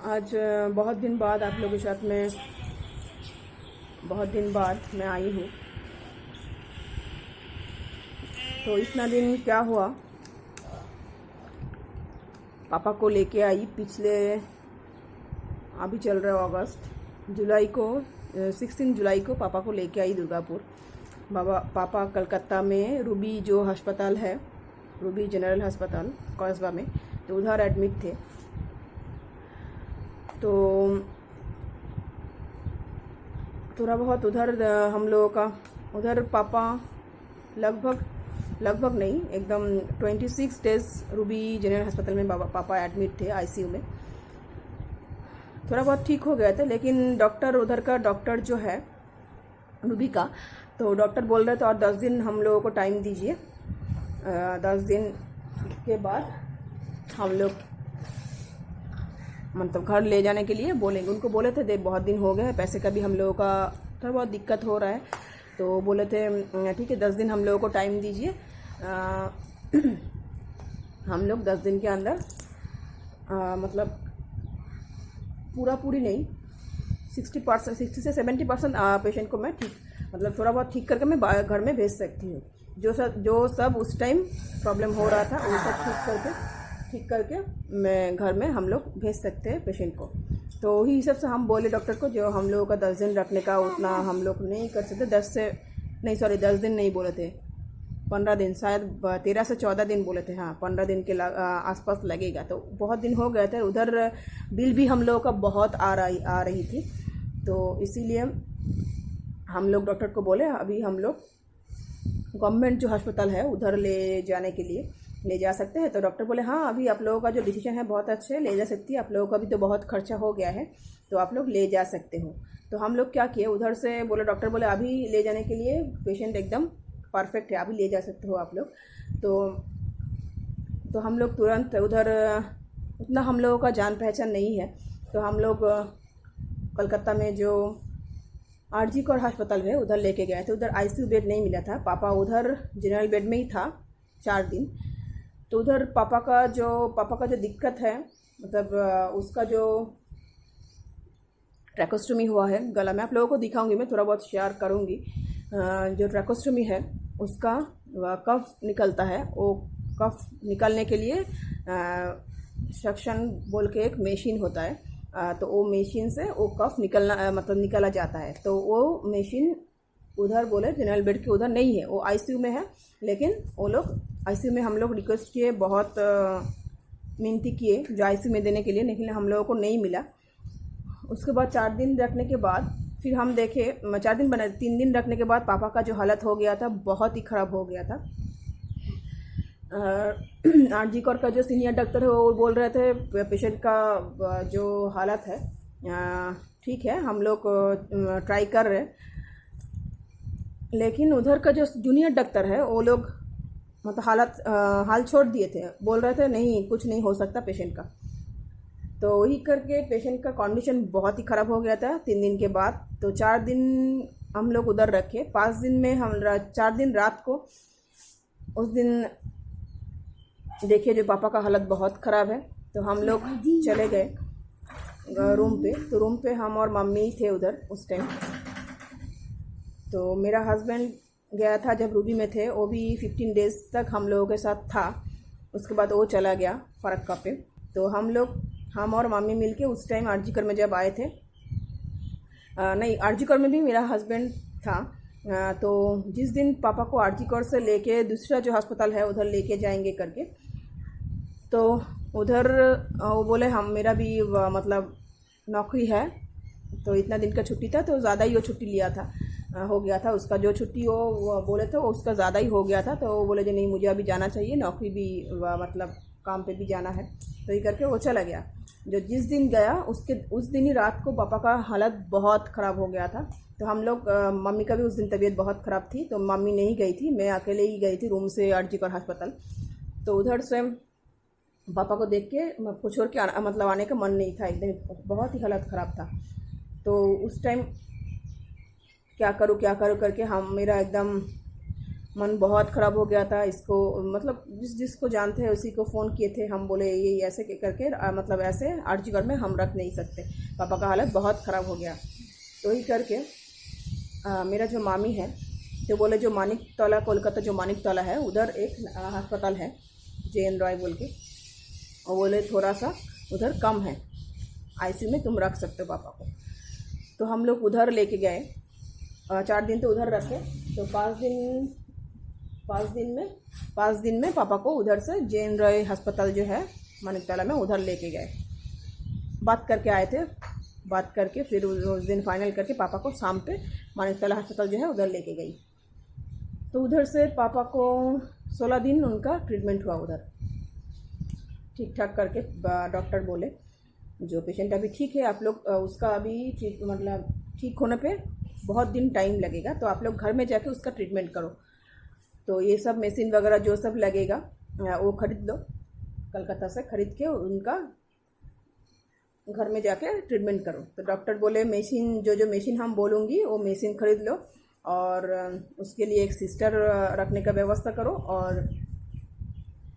आज बहुत दिन बाद आप लोगों के साथ में बहुत दिन बाद मैं आई हूँ। तो इतना दिन क्या हुआ, पापा को लेके आई पिछले, अभी चल रहा है अगस्त, जुलाई को 16 जुलाई को पापा को लेके आई दुर्गापुर। पापा कलकत्ता में रूबी जो अस्पताल है, रूबी जनरल अस्पताल कस्बा में, तो उधर एडमिट थे। तो थोड़ा बहुत उधर हम लोगों का, उधर पापा लगभग नहीं, एकदम 26 डेज रूबी जनरल अस्पताल में पापा एडमिट थे आईसीयू में। थोड़ा बहुत ठीक हो गया था, लेकिन डॉक्टर, उधर का डॉक्टर जो है रूबी का, तो डॉक्टर बोल रहे थे और 10 दिन हम लोगों को टाइम दीजिए, 10 दिन के बाद हम लोग मतलब घर ले जाने के लिए बोलेंगे। उनको बोले थे देख बहुत दिन हो गए हैं, पैसे का भी हम लोगों का थोड़ा बहुत दिक्कत हो रहा है, तो बोले थे ठीक है 10 दिन हम लोगों को टाइम दीजिए। हम लोग 10 दिन के अंदर मतलब पूरी नहीं, 60% 60 से 70% पेशेंट को मैं ठीक, मतलब थोड़ा बहुत ठीक करके मैं घर में भेज सकती हूँ। जो सब उस टाइम प्रॉब्लम हो रहा था वो सब ठीक करके मैं घर में हम लोग भेज सकते हैं पेशेंट को। तो वही हिसाब से हम बोले डॉक्टर को, जो हम लोगों का 10 दिन रखने का उतना हम लोग नहीं कर सकते। 10 दिन नहीं बोले थे, 15 दिन, शायद 13 से 14 दिन बोले थे। हाँ, 15 दिन के आसपास लगेगा। तो बहुत दिन हो गए थे, उधर बिल भी हम लोगों का बहुत आ रही थी। तो इसीलिए हम लोग डॉक्टर को बोले अभी हम लोग गवर्नमेंट जो अस्पताल है उधर ले जाने के लिए ले जा सकते हैं। तो डॉक्टर बोले हाँ, अभी आप लोगों का जो डिसीजन है बहुत अच्छे, ले जा सकती है। आप लोगों का भी तो बहुत खर्चा हो गया है, तो आप लोग ले जा सकते हो। तो हम लोग क्या किए, उधर से बोले, डॉक्टर बोले अभी ले जाने के लिए पेशेंट एकदम परफेक्ट है, अभी ले जा सकते हो आप लोग। तो हम लोग तुरंत उधर, उतना हम लोगों का जान पहचान नहीं है, तो हम लोग कलकत्ता में जो आरजी कौर अस्पताल है उधर लेके गए थे। उधर आईसीयू बेड नहीं मिला था, पापा उधर जनरल बेड में ही था 4 दिन। तो उधर पापा का जो दिक्कत है, मतलब उसका जो ट्रैकोस्टोमी हुआ है गला में, आप लोगों को दिखाऊंगी, मैं थोड़ा बहुत शेयर करूंगी। जो ट्रैकोस्टोमी है उसका कफ निकलता है, वो कफ निकालने के लिए सक्शन बोल के एक मशीन होता है, तो वो मशीन से वो कफ निकाला जाता है। तो वो मशीन उधर बोले जनरल बेड के उधर नहीं है, वो आईसीयू में है। लेकिन वो लोग आईसीयू में, हम लोग रिक्वेस्ट किए, बहुत मिन्नती किए जो आईसीयू में देने के लिए, लेकिन हम लोगों को नहीं मिला। उसके बाद 4 दिन रखने के बाद फिर हम देखे, 4 दिन बने, 3 दिन रखने के बाद पापा का जो हालत हो गया था बहुत ही ख़राब हो गया था। आरजी कौर का जो सीनियर डॉक्टर है वो बोल रहे थे पेशेंट का जो हालत है ठीक है, हम लोग ट्राई कर रहे हैं। लेकिन उधर का जो जूनियर डॉक्टर है वो लोग मतलब हाल छोड़ दिए थे, बोल रहे थे नहीं कुछ नहीं हो सकता पेशेंट का। तो वही करके पेशेंट का कंडीशन बहुत ही ख़राब हो गया था 3 दिन के बाद। तो 4 दिन हम लोग उधर रखे। 5 दिन में हम 4 दिन रात को, उस दिन देखिए जो पापा का हालत बहुत ख़राब है, तो हम लोग चले गए रूम पे। तो रूम पे हम और मम्मी थे उधर उस टाइम। तो मेरा हस्बैंड गया था जब रूबी में थे, वो भी 15 डेज तक हम लोगों के साथ था। उसके बाद वो चला गया फरक्का पे। तो हम और मम्मी मिलके उस टाइम आरजी कर में जब आए थे, नहीं आरजी कर में भी मेरा हस्बैंड था। तो जिस दिन पापा को आरजी कर से लेके दूसरा जो अस्पताल है उधर लेके जाएंगे करके, तो उधर वो बोले हम, मेरा भी मतलब नौकरी है, तो इतना दिन का छुट्टी था, तो ज़्यादा ही वो छुट्टी लिया था, हो गया था उसका जो छुट्टी वो बोले थे वो उसका ज़्यादा ही हो गया था। तो वो बोले जो नहीं मुझे अभी जाना चाहिए, नौकरी भी मतलब काम पे भी जाना है। तो ये करके वो चला गया। जो जिस दिन गया उस दिन ही रात को पापा का हालत बहुत ख़राब हो गया था। तो हम लोग, मम्मी का भी उस दिन तबीयत बहुत ख़राब थी, तो मम्मी नहीं गई थी, मैं अकेले ही गई थी रूम से आरजी कौर अस्पताल। तो उधर से पापा को देख के कुछ छोड़ के मतलब आने का मन नहीं था, एकदम बहुत ही हालत ख़राब था। तो उस टाइम क्या करूँ करके हम, मेरा एकदम मन बहुत ख़राब हो गया था। इसको मतलब जिसको जानते हैं उसी को फ़ोन किए थे। हम बोले ये ऐसे करके मतलब ऐसे आरजीकर में हम रख नहीं सकते, पापा का हालत बहुत ख़राब हो गया। तो ही करके मेरा जो मामी है तो बोले जो मानिकतला, कोलकाता जो मानिकतला है उधर एक अस्पताल है JN रॉय बोल के, और बोले थोड़ा सा उधर कम है, ICU में तुम रख सकते हो पापा को। तो हम लोग उधर लेके गए, 4 दिन तो उधर रखे। तो 5 दिन में पापा को उधर से JN रॉय अस्पताल जो है मानिकतला में उधर लेके गए। बात करके आए थे, बात करके फिर उस दिन फाइनल करके पापा को शाम पे मानिकतला अस्पताल जो है उधर लेके गई। तो उधर से पापा को 16 दिन उनका ट्रीटमेंट हुआ उधर, ठीक ठाक करके। डॉक्टर बोले जो पेशेंट अभी ठीक है, आप लोग उसका अभी मतलब ठीक होने पे बहुत दिन टाइम लगेगा, तो आप लोग घर में जाके उसका ट्रीटमेंट करो। तो ये सब मशीन वगैरह जो सब लगेगा वो खरीद लो, कलकत्ता से खरीद के उनका घर में जाके ट्रीटमेंट करो। तो डॉक्टर बोले मशीन जो मशीन हम बोलूँगी वो मशीन खरीद लो, और उसके लिए एक सिस्टर रखने का व्यवस्था करो, और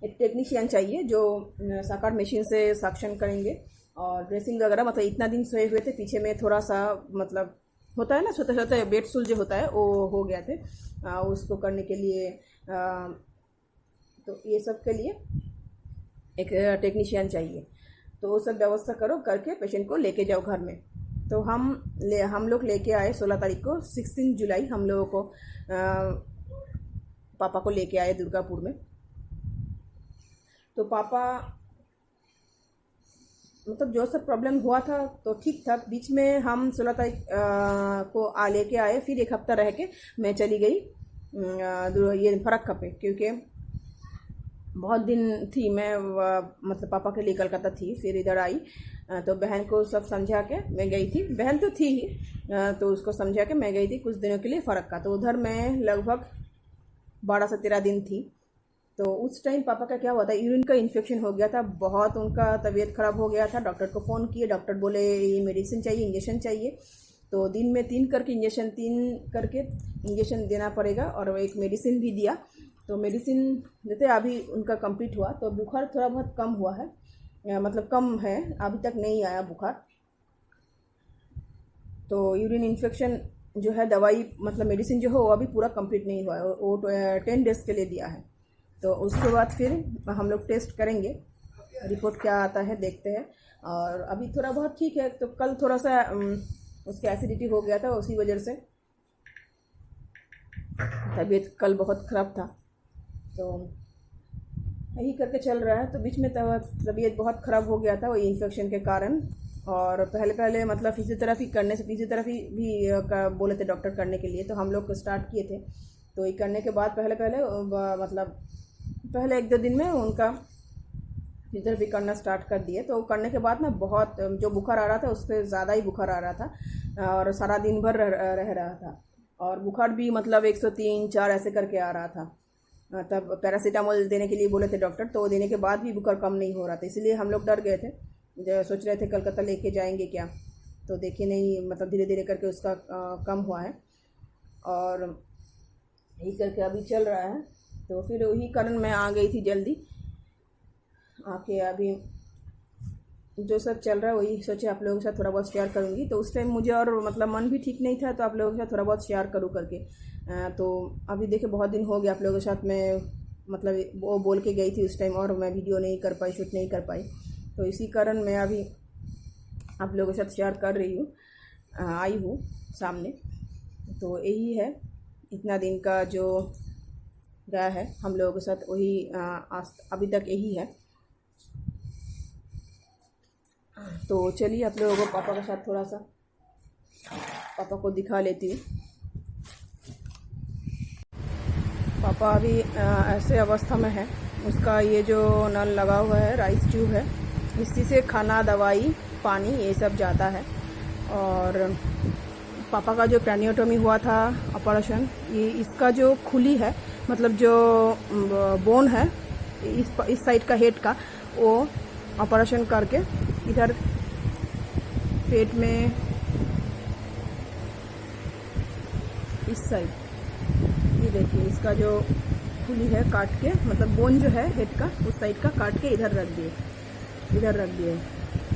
एक टेक्नीशियन चाहिए जो साकार मशीन से सक्शन करेंगे, और ड्रेसिंग वगैरह मतलब इतना दिन सोए हुए थे, पीछे में थोड़ा सा मतलब होता है ना छोटे छोटे बेड सूल जो होता है वो हो गया थे, उसको करने के लिए तो ये सब के लिए एक टेक्नीशियन चाहिए। तो वो सब व्यवस्था करो, करके पेशेंट को लेके जाओ घर में। तो हम लोग लेके आए 16 तारीख को, 16 जुलाई हम लोगों को पापा को लेके आए दुर्गापुर में। तो पापा मतलब जो सब प्रॉब्लम हुआ था तो ठीक था। बीच में हम 16 तारीख को लेके आए, फिर एक हफ्ता रह के मैं चली गई ये फरक्का पे, क्योंकि बहुत दिन थी मैं मतलब पापा के लिए कलकत्ता थी, फिर इधर आई। तो बहन को सब समझा के मैं गई थी, बहन तो थी ही, तो उसको समझा के मैं गई थी कुछ दिनों के लिए फरक्का। तो उधर मैं लगभग 12 से 13 दिन थी। तो उस टाइम पापा का क्या हुआ था, यूरिन का इन्फेक्शन हो गया था, बहुत उनका तबीयत ख़राब हो गया था। डॉक्टर को फ़ोन किए, डॉक्टर बोले ये मेडिसिन चाहिए, इंजेक्शन चाहिए। तो दिन में 3 करके इंजेक्शन देना पड़ेगा, और एक मेडिसिन भी दिया। तो मेडिसिन देते अभी उनका कंप्लीट हुआ, तो बुखार थोड़ा बहुत कम हुआ है, मतलब कम है, अभी तक नहीं आया बुखार। तो यूरिन इन्फेक्शन जो है दवाई मतलब मेडिसिन जो हो वो अभी पूरा कंप्लीट नहीं हुआ है, वो 10 डेज़ के लिए दिया है। तो उसके बाद फिर हम लोग टेस्ट करेंगे, रिपोर्ट क्या आता है देखते हैं। और अभी थोड़ा बहुत ठीक है। तो कल थोड़ा सा उसके एसिडिटी हो गया था, उसी वजह से तबीयत कल बहुत ख़राब था। तो यही करके चल रहा है। तो बीच में तबीयत बहुत ख़राब हो गया था वो इन्फेक्शन के कारण। और पहले मतलब फिजियोथेरेपी करने से, फिजियोथेरेपी भी बोले थे डॉक्टर करने के लिए, तो हम लोग स्टार्ट किए थे। तो ये करने के बाद पहले 1-2 दिन में उनका फिजियोथेरेपी करना स्टार्ट कर दिए। तो करने के बाद ना बहुत जो बुखार आ रहा था उससे ज़्यादा ही बुखार आ रहा था, और सारा दिन भर रह रहा था, और बुखार भी मतलब 103-4 ऐसे करके आ रहा था। तब पैरासीटामोल देने के लिए बोले थे डॉक्टर, तो देने के बाद भी बुखार कम नहीं हो रहा था। इसलिए हम लोग डर गए थे, जो सोच रहे थे कलकत्ता लेके जाएंगे क्या, तो देखे नहीं, मतलब धीरे धीरे करके उसका कम हुआ है, और यही करके अभी चल रहा है। तो फिर वही कारण मैं आ गई थी जल्दी आके। अभी जो सब चल रहा है वही सोचे आप लोगों के साथ थोड़ा बहुत शेयर करूँगी। तो उस टाइम मुझे और मतलब मन भी ठीक नहीं था, तो आप लोगों के साथ थोड़ा बहुत शेयर करूँ करके। तो अभी देखिए बहुत दिन हो गया आप लोगों के साथ मैं मतलब वो बोल के गई थी उस टाइम, और मैं वीडियो नहीं कर पाई, शूट नहीं कर पाई। तो इसी कारण मैं अभी आप लोगों के साथ शेयर कर रही हूँ, आई हूँ सामने। तो यही है, इतना दिन का जो गया है हम लोगों के साथ वही अभी तक यही है। तो चलिए आप लोगों को पापा के साथ थोड़ा सा पापा को दिखा लेती हूँ। पापा अभी ऐसे अवस्था में है, उसका ये जो नल लगा हुआ है, राइस ट्यूब है, इसी से खाना, दवाई, पानी ये सब जाता है। और पापा का जो क्रेनियोटोमी हुआ था ऑपरेशन, ये इसका जो खुली है, मतलब जो बोन है इस साइड का हेड का, वो ऑपरेशन करके इधर पेट में इस साइड ये देखिए इसका जो खुली है काट के, मतलब बोन जो है हेड का उस साइड का काट के इधर रख दिए, इधर रख दिए।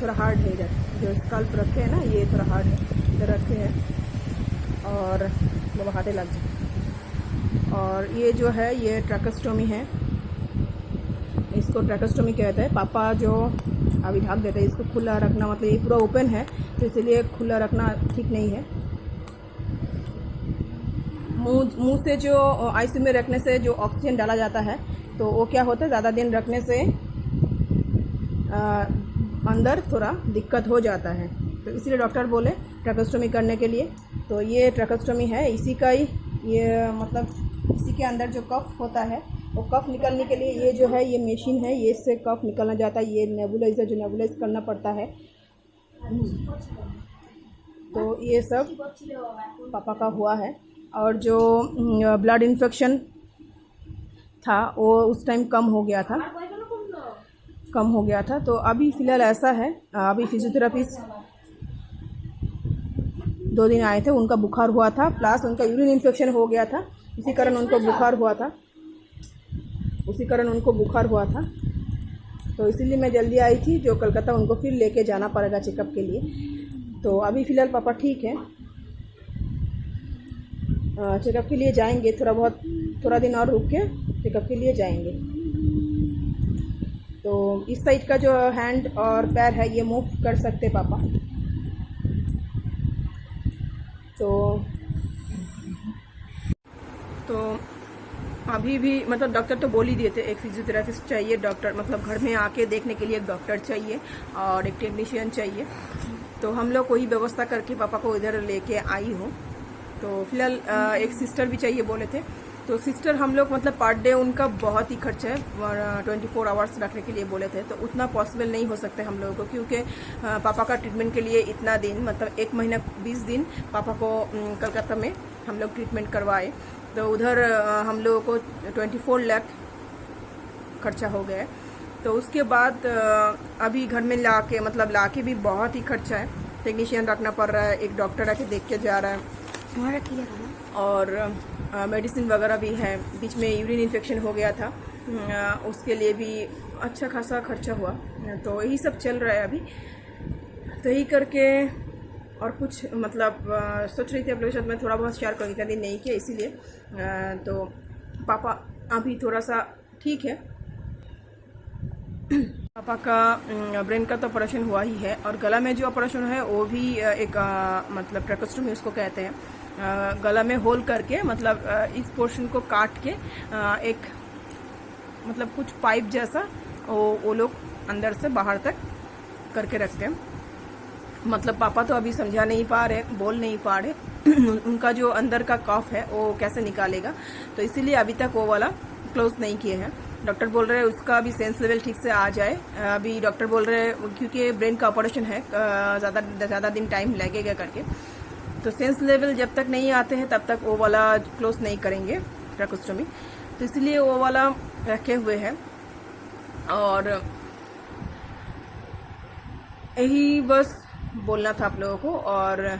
थोड़ा हार्ड है इधर, जो स्कल्प रखे हैं ना ये थोड़ा हार्ड है, इधर रखे हैं और वो हाथे लग जाए। और ये जो है ये ट्रैकोस्टोमी है, इसको ट्रैकोस्टोमी कहते हैं। पापा जो अभी ढक देते हैं, इसको खुला रखना मतलब ये पूरा ओपन है तो इसलिए खुला रखना ठीक नहीं है। मुंह से जो आईसीयू में रखने से जो ऑक्सीजन डाला जाता है तो वो क्या होता है, ज़्यादा दिन रखने से अंदर थोड़ा दिक्कत हो जाता है, तो इसीलिए डॉक्टर बोले ट्रैकोस्टोमी करने के लिए। तो ये ट्रैकोस्टोमी है, इसी का ही ये मतलब इसी के अंदर जो कफ होता है वो कफ निकलने के लिए ये जो है ये मशीन है, ये इससे कफ निकलना जाता है। ये नेबुलाइजर जो नेबुलाइज करना पड़ता है। तो ये सब पापा का हुआ है। और जो ब्लड इन्फेक्शन था वो उस टाइम कम हो गया था, तो अभी फ़िलहाल ऐसा है। अभी फिजियोथेरापिस्ट 2 दिन आए थे, उनका बुखार हुआ था प्लस उनका यूरिन इन्फेक्शन हो गया था, उसी कारण उनको बुखार हुआ था। तो इसीलिए मैं जल्दी आई थी, जो कलकत्ता उनको फिर लेके जाना पड़ेगा चेकअप के लिए। तो अभी फ़िलहाल पापा ठीक है, चेकअप के लिए जाएंगे, थोड़ा दिन और रुक के चेकअप के लिए जाएंगे। तो इस साइड का जो हैंड और पैर है ये मूव कर सकते पापा। तो अभी भी मतलब डॉक्टर तो बोल ही दिए थे एक फिजियोथेरापिस्ट चाहिए, डॉक्टर मतलब घर में आके देखने के लिए एक डॉक्टर चाहिए और एक टेक्नीशियन चाहिए। तो हम लोग कोई व्यवस्था करके पापा को इधर लेके आई हूँ। तो फिलहाल एक सिस्टर भी चाहिए बोले थे, तो सिस्टर हम लोग मतलब पर डे उनका बहुत ही खर्चा है, 24 आवर्स रखने के लिए बोले थे। तो उतना पॉसिबल नहीं हो सकते हम लोगों को, क्योंकि पापा का ट्रीटमेंट के लिए इतना दिन मतलब 1 महीना 20 दिन पापा को कलकत्ता में हम लोग ट्रीटमेंट करवाए। तो उधर हम लोगों को 24 लाख खर्चा हो गया है। तो उसके बाद अभी घर में लाके भी बहुत ही खर्चा है। टेक्नीशियन रखना पड़ रहा है, एक डॉक्टर आके देख के जा रहा है, और मेडिसिन वगैरह भी है। बीच में यूरिन इन्फेक्शन हो गया था, उसके लिए भी अच्छा खासा खर्चा हुआ। तो यही सब चल रहा है अभी। तो यही करके और कुछ मतलब सोच रही थी अपने साथ में थोड़ा बहुत शेयर करूँगी, इतना दिन नहीं किया इसीलिए। तो पापा अभी थोड़ा सा ठीक है। पापा का ब्रेन का तो ऑपरेशन हुआ ही है, और गला में जो ऑपरेशन है वो भी एक मतलब ट्रैकोस्टोमी उसको कहते हैं। गला में होल करके मतलब इस पोर्शन को काट के एक मतलब कुछ पाइप जैसा वो लोग अंदर से बाहर तक करके रखते हैं। मतलब पापा तो अभी समझा नहीं पा रहे, बोल नहीं पा रहे उनका जो अंदर का कफ है वो कैसे निकालेगा, तो इसीलिए अभी तक वो वाला क्लोज नहीं किए हैं। डॉक्टर बोल रहे हैं उसका भी सेंस लेवल ठीक से आ जाए। अभी डॉक्टर बोल रहे हैं क्योंकि ब्रेन का ऑपरेशन है, ज़्यादा दिन टाइम लगेगा करके, तो सेंस लेवल जब तक नहीं आते हैं तब तक वो वाला क्लोज नहीं करेंगे ट्रैकोस्टोमी। तो इसलिए वो वाला रखे हुए हैं। और यही बस बोलना था आप लोगों को। और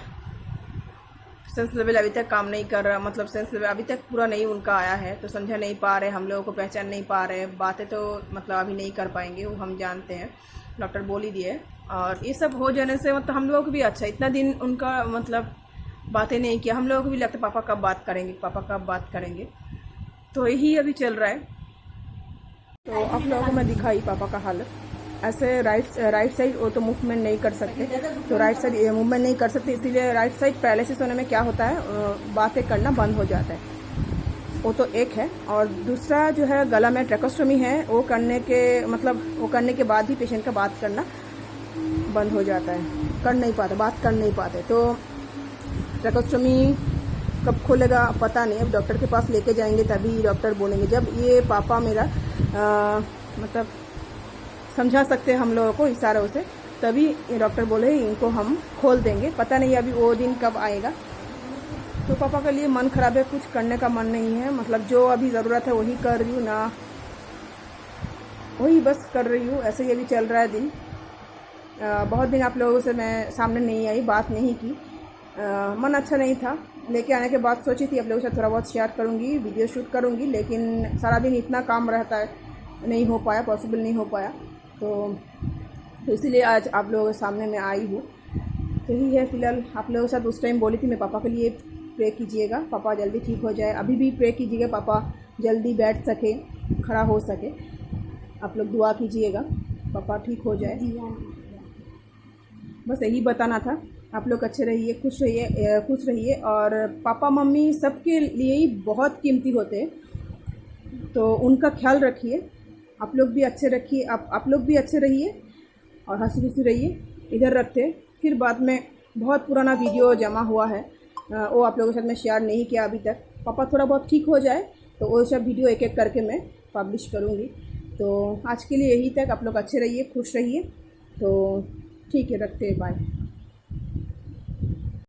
सेंस लेवल अभी तक काम नहीं कर रहा, मतलब सेंस लेवल अभी तक पूरा नहीं उनका आया है, तो समझा नहीं पा रहे, हम लोगों को पहचान नहीं पा रहे, बातें तो मतलब अभी नहीं कर पाएंगे, वो हम जानते हैं, डॉक्टर बोल ही दिए। और ये सब हो जाने से मतलब हम लोगों को भी अच्छा, इतना दिन उनका मतलब बातें नहीं किया, हम लोगों को भी लगता पापा कब बात करेंगे। तो यही अभी चल रहा है। तो आप लोगों को मैं दिखाई पापा का हालत ऐसे। राइट साइड वो तो मूवमेंट नहीं कर सकते, तो राइट साइड मूवमेंट नहीं कर सकते, इसीलिए राइट साइड पैरालिसिस होने में क्या होता है, बातें करना बंद हो जाता है। वो तो एक है। और दूसरा जो है गला में ट्रैकोस्टोमी है, वो करने के बाद ही पेशेंट का बात करना बंद हो जाता है, बात कर नहीं पाते। तो ट्रैकोस्टोमी कब खोलेगा पता नहीं, अब डॉक्टर के पास लेके जाएंगे तभी डॉक्टर बोलेंगे। जब ये पापा मेरा मतलब समझा सकते हैं हम लोगों को इशारों से, तभी डॉक्टर बोले इनको हम खोल देंगे। पता नहीं अभी वो दिन कब आएगा। तो पापा के लिए मन खराब है, कुछ करने का मन नहीं है, मतलब जो अभी ज़रूरत है वही कर रही हूँ ना, वही बस कर रही हूँ। ऐसे ही अभी चल रहा है दिन। बहुत दिन आप लोगों से मैं सामने नहीं आई, बात नहीं की, मन अच्छा नहीं था, लेके आने के बाद सोची थी आप लोगों के साथ थोड़ा बहुत शेयर करूँगी, वीडियो शूट करूँगी, लेकिन सारा दिन इतना काम रहता है, नहीं हो पाया, पॉसिबल नहीं हो पाया। तो इसीलिए आज आप लोगों के सामने मैं आई हूँ। तो यही है फ़िलहाल। आप लोगों के साथ उस टाइम बोली थी मैं पापा के लिए प्रे कीजिएगा, पापा जल्दी ठीक हो जाए। अभी भी प्रे कीजिएगा, पापा जल्दी बैठ सके, खड़ा हो सके। आप लोग दुआ कीजिएगा पापा ठीक हो जाए। बस यही बताना था। आप लोग अच्छे रहिए, खुश रहिए। और पापा मम्मी सबके लिए ही बहुत कीमती होते हैं, तो उनका ख्याल रखिए। आप लोग भी अच्छे रखिए, आप लोग भी अच्छे रहिए और हंसी खुशी रहिए। इधर रखते फिर बाद में बहुत पुराना वीडियो जमा हुआ है, वो आप लोगों के साथ मैं शेयर नहीं किया अभी तक। पापा थोड़ा बहुत ठीक हो जाए तो वो सब वीडियो एक एक करके मैं पब्लिश करूँगी। तो आज के लिए यही तक। आप लोग अच्छे रहिए, खुश रहिए। तो ठीक है, रखते हैं, बाय।